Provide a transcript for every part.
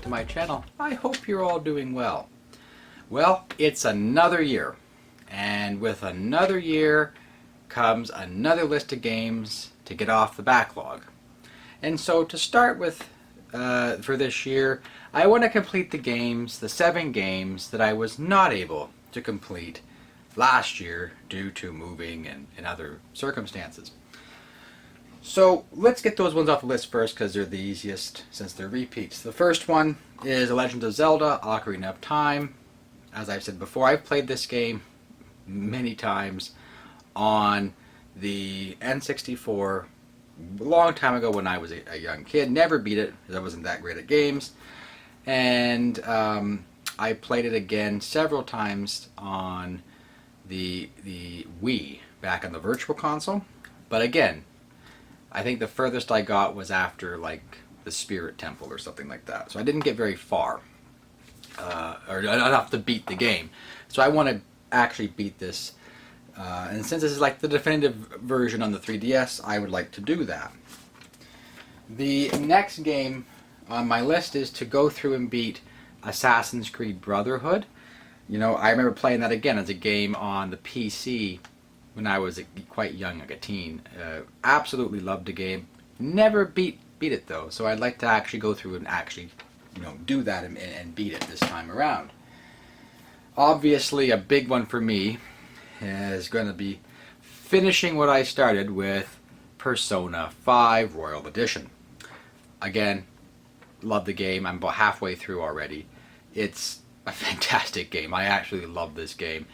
to my channel. I hope you're all doing well. Well, it's another year, and with another year comes another list of games to get off the backlog. And so to start with for this year, I want to complete the 7 games that I was not able to complete last year due to moving and other circumstances. So let's get those ones off the list first because they're the easiest since they're repeats. The first one is The Legend of Zelda: Ocarina of Time. As I've said before, I've played this game many times on the N64 a long time ago when I was a young kid. Never beat it because I wasn't that great at games. And I played it again several times on the Wii back on the Virtual Console. But again, I think the furthest I got was after like the Spirit Temple or something like that. So I didn't get very far, or enough to beat the game. So I want to actually beat this, and since this is like the definitive version on the 3DS, I would like to do that. The next game on my list is to go through and beat Assassin's Creed Brotherhood. You know, I remember playing that again as a game on the PC when I was quite young, like a teen. Absolutely loved the game. Never beat it though, so I'd like to actually go through and actually, you know, do that and beat it this time around. Obviously, a big one for me is going to be finishing what I started with Persona 5 Royal Edition. Again, love the game. I'm about halfway through already. It's a fantastic game. I actually love this game.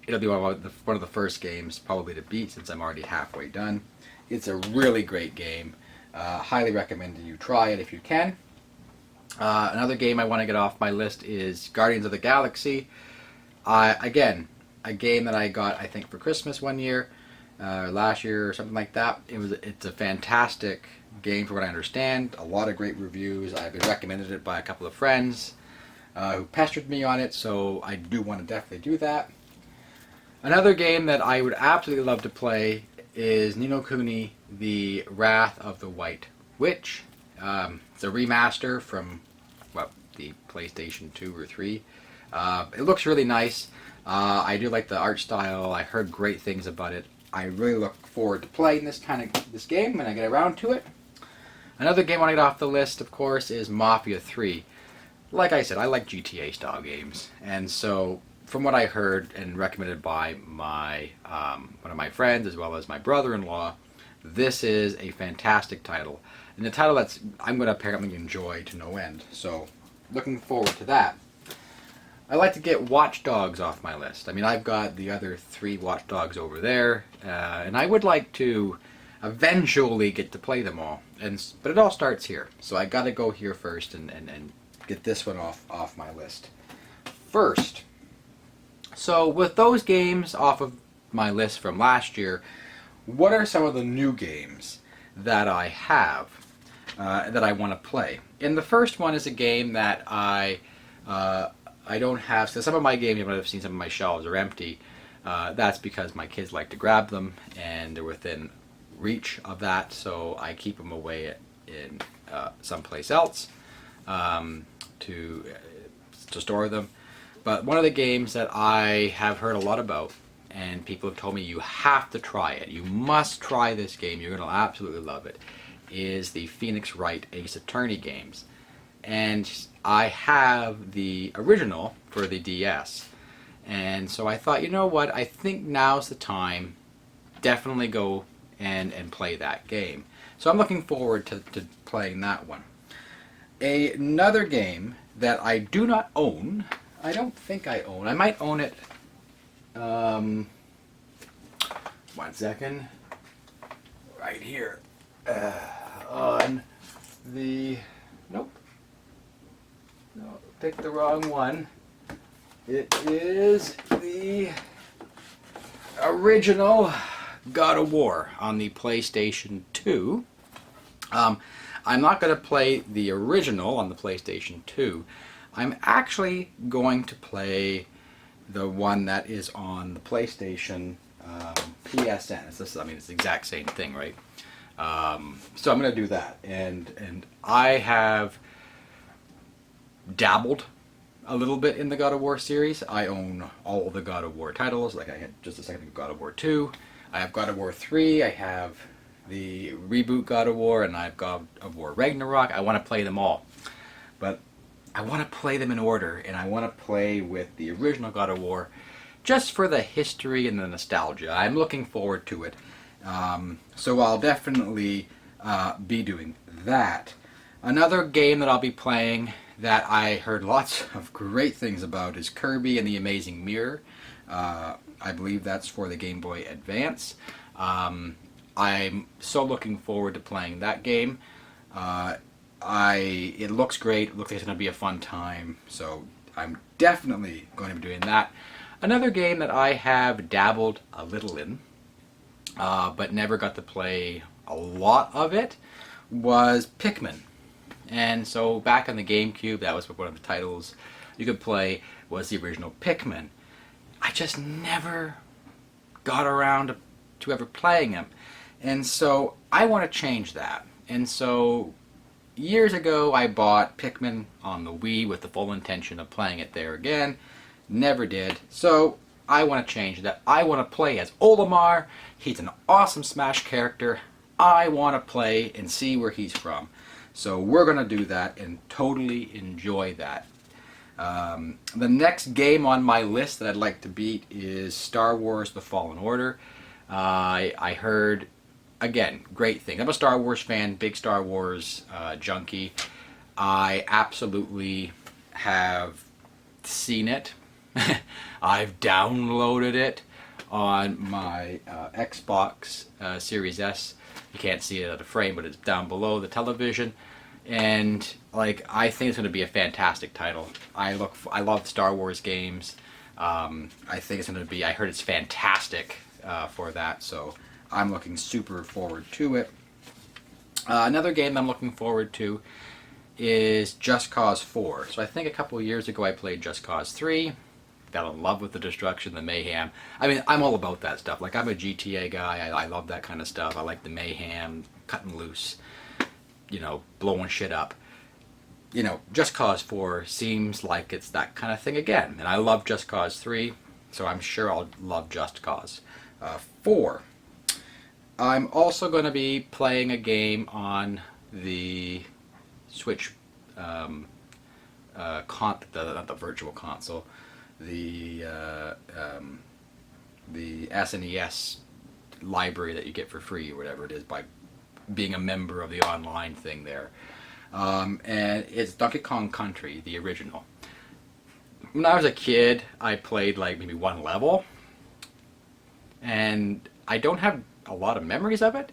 It'll be one of the first games probably to beat since I'm already halfway done. It's a really great game. Highly recommend that you try it if you can. Another game I want to get off my list is Guardians of the Galaxy. Again, a game that I got I think for Christmas one year, last year or something like that. It's a fantastic game for what I understand. A lot of great reviews. I've been recommended it by a couple of friends who pestered me on it, so I do want to definitely do that. Another game that I would absolutely love to play is Ni no Kuni: The Wrath of the White Witch. It's a remaster from, well, the PlayStation 2 or 3. It looks really nice. I do like the art style. I heard great things about it. I really look forward to playing this game when I get around to it. Another game I want to get off the list, of course, is Mafia 3. Like I said, I like GTA style games, and so from what I heard and recommended by my one of my friends as well as my brother-in-law, this is a fantastic title, and the title that I'm going to apparently enjoy to no end. So, looking forward to that. I like to get Watch Dogs off my list. I mean, I've got the other 3 Watch Dogs over there, and I would like to eventually get to play them all. But it all starts here, so I got to go here first and get this one off my list first. So with those games off of my list from last year, what are some of the new games that I have that I want to play? And the first one is a game that I don't have. So some of my games, you might have seen some of my shelves are empty. That's because my kids like to grab them and they're within reach of that, so I keep them away in someplace else to store them. But one of the games that I have heard a lot about, and people have told me you have to try it, you must try this game, you're going to absolutely love it, is the Phoenix Wright Ace Attorney games. And I have the original for the DS. And so I thought, you know what, I think now's the time, definitely go and play that game. So I'm looking forward to playing that one. Another game that I do not own, I don't think I own. I might own it. 1 second. Right here. On the... Nope. No, picked the wrong one. It is the original God of War on the PlayStation 2. I'm not going to play the original on the PlayStation 2. I'm actually going to play the one that is on the PlayStation PSN. It's the exact same thing, right? So I'm going to do that, and I have dabbled a little bit in the God of War series. I own all of the God of War titles, like I had just a second ago God of War 2. I have God of War 3, I have the reboot God of War, and I've God of War Ragnarok. I want to play them all. But I want to play them in order, and I want to play with the original God of War just for the history and the nostalgia. I'm looking forward to it. So I'll definitely be doing that. Another game that I'll be playing that I heard lots of great things about is Kirby and the Amazing Mirror. I believe that's for the Game Boy Advance. I'm so looking forward to playing that game. It looks great. It looks like it's going to be a fun time. So I'm definitely going to be doing that. Another game that I have dabbled a little in, but never got to play a lot of it, was Pikmin. And so back on the GameCube, that was one of the titles you could play, was the original Pikmin. I just never got around to ever playing them. And so I want to change that. And so years ago I bought Pikmin on the Wii with the full intention of playing it there again. Never did. So I want to change that. I want to play as Olimar. He's an awesome Smash character. I want to play and see where he's from. So we're going to do that and totally enjoy that. The next game on my list that I'd like to beat is Star Wars The Fallen Order. I heard, again, great things. I'm a Star Wars fan, big Star Wars junkie. I absolutely have seen it. I've downloaded it on my Xbox Series S. You can't see it at a frame, but it's down below the television. And like, I think it's going to be a fantastic title. I love Star Wars games. I think it's going to be. I heard it's fantastic for that, so I'm looking super forward to it. Another game I'm looking forward to is Just Cause 4. So I think a couple of years ago I played Just Cause 3. Fell in love with the destruction, the mayhem. I mean, I'm all about that stuff. Like, I'm a GTA guy. I love that kind of stuff. I like the mayhem, cutting loose, blowing shit up. Just Cause 4 seems like it's that kind of thing again. And I love Just Cause 3, so I'm sure I'll love Just Cause 4. I'm also going to be playing a game on the Switch, not the virtual console, the SNES library that you get for free or whatever it is by being a member of the online thing there. And it's Donkey Kong Country, the original. When I was a kid, I played like maybe one level, and I don't have a lot of memories of it.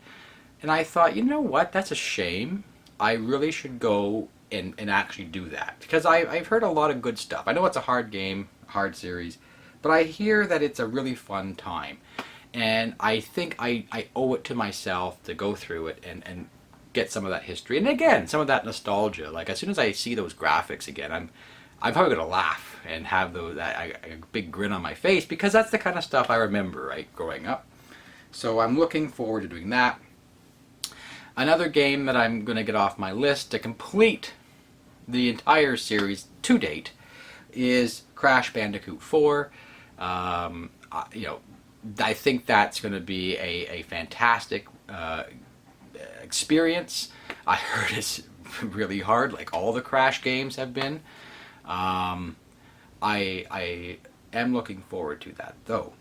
And I thought, you know what, that's a shame. I really should go and actually do that, because I've heard a lot of good stuff. I know it's a hard game, hard series, but I hear that it's a really fun time. And I think I owe it to myself to go through it and get some of that history. And again, some of that nostalgia. Like, as soon as I see those graphics again, I'm probably going to laugh and have a big grin on my face, because that's the kind of stuff I remember, right, growing up. So I'm looking forward to doing that. Another game that I'm going to get off my list to complete the entire series to date is Crash Bandicoot 4. I think that's going to be a fantastic experience. I heard it's really hard, like all the Crash games have been. I am looking forward to that, though.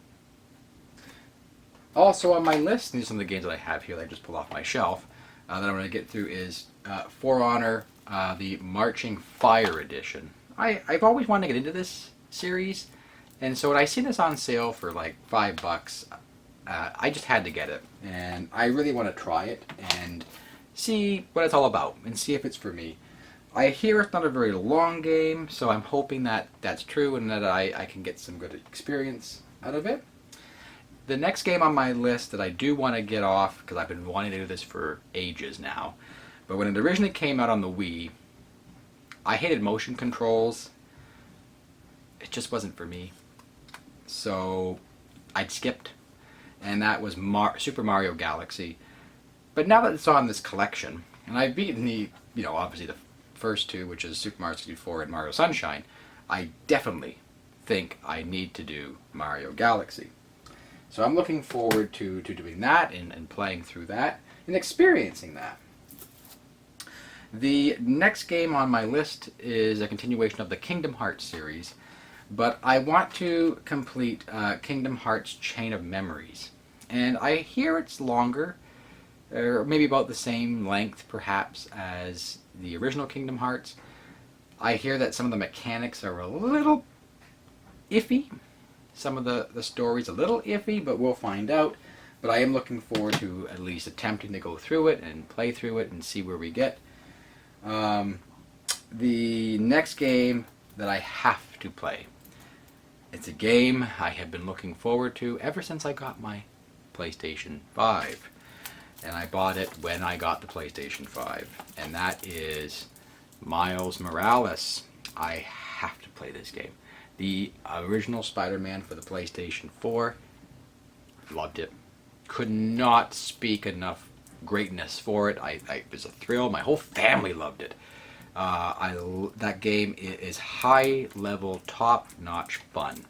Also on my list, these are some of the games that I have here that I just pulled off my shelf that I'm going to get through, is For Honor, the Marching Fire Edition. I've always wanted to get into this series, and so when I seen this on sale for like $5, I just had to get it, and I really want to try it and see what it's all about and see if it's for me. I hear it's not a very long game, so I'm hoping that that's true and that I can get some good experience out of it. The next game on my list that I do want to get off, because I've been wanting to do this for ages now, but when it originally came out on the Wii, I hated motion controls. It just wasn't for me. So I skipped, and that was Super Mario Galaxy. But now that it's on this collection, and I've beaten the, obviously the first two, which is Super Mario 64 and Mario Sunshine, I definitely think I need to do Mario Galaxy. So I'm looking forward to doing that and playing through that and experiencing that. The next game on my list is a continuation of the Kingdom Hearts series, but I want to complete Kingdom Hearts Chain of Memories. And I hear it's longer, or maybe about the same length perhaps as the original Kingdom Hearts. I hear that some of the mechanics are a little iffy. Some of the story's a little iffy, but we'll find out. But I am looking forward to at least attempting to go through it and play through it and see where we get. The next game that I have to play. It's a game I have been looking forward to ever since I got my PlayStation 5. And I bought it when I got the PlayStation 5. And that is Miles Morales. I have to play this game. The original Spider-Man for the PlayStation 4. Loved it. Could not speak enough greatness for it. It was a thrill. My whole family loved it. That game is high-level, top-notch fun.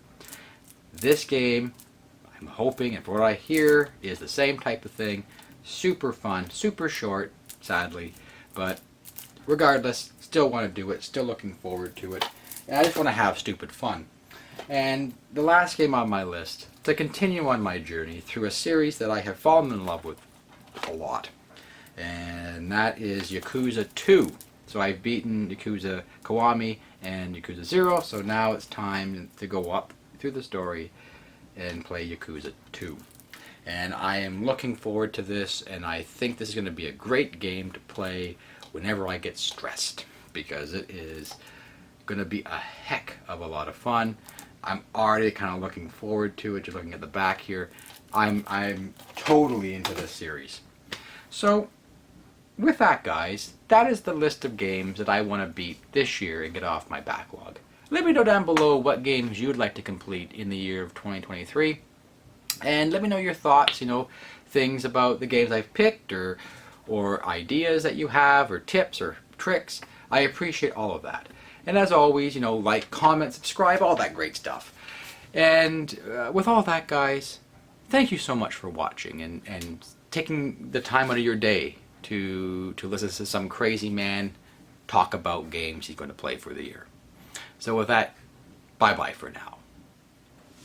This game, I'm hoping, and for what I hear, is the same type of thing. Super fun, super short, sadly, but regardless, still want to do it, still looking forward to it, and I just want to have stupid fun. And the last game on my list, to continue on my journey through a series that I have fallen in love with a lot, and that is Yakuza 2. So I've beaten Yakuza Kiwami and Yakuza 0, so now it's time to go up through the story and play Yakuza 2. And I am looking forward to this, and I think this is going to be a great game to play whenever I get stressed, because it is going to be a heck of a lot of fun. I'm already kind of looking forward to it. Just looking at the back here, I'm totally into this series. So with that, guys, that is the list of games that I want to beat this year and get off my backlog. Let me know down below what games you'd like to complete in the year of 2023. And let me know your thoughts, things about the games I've picked, or ideas that you have, or tips or tricks. I appreciate all of that. And as always, like, comment, subscribe, all that great stuff. And with all that, guys, thank you so much for watching and taking the time out of your day to listen to some crazy man talk about games he's going to play for the year. So with that, bye-bye for now.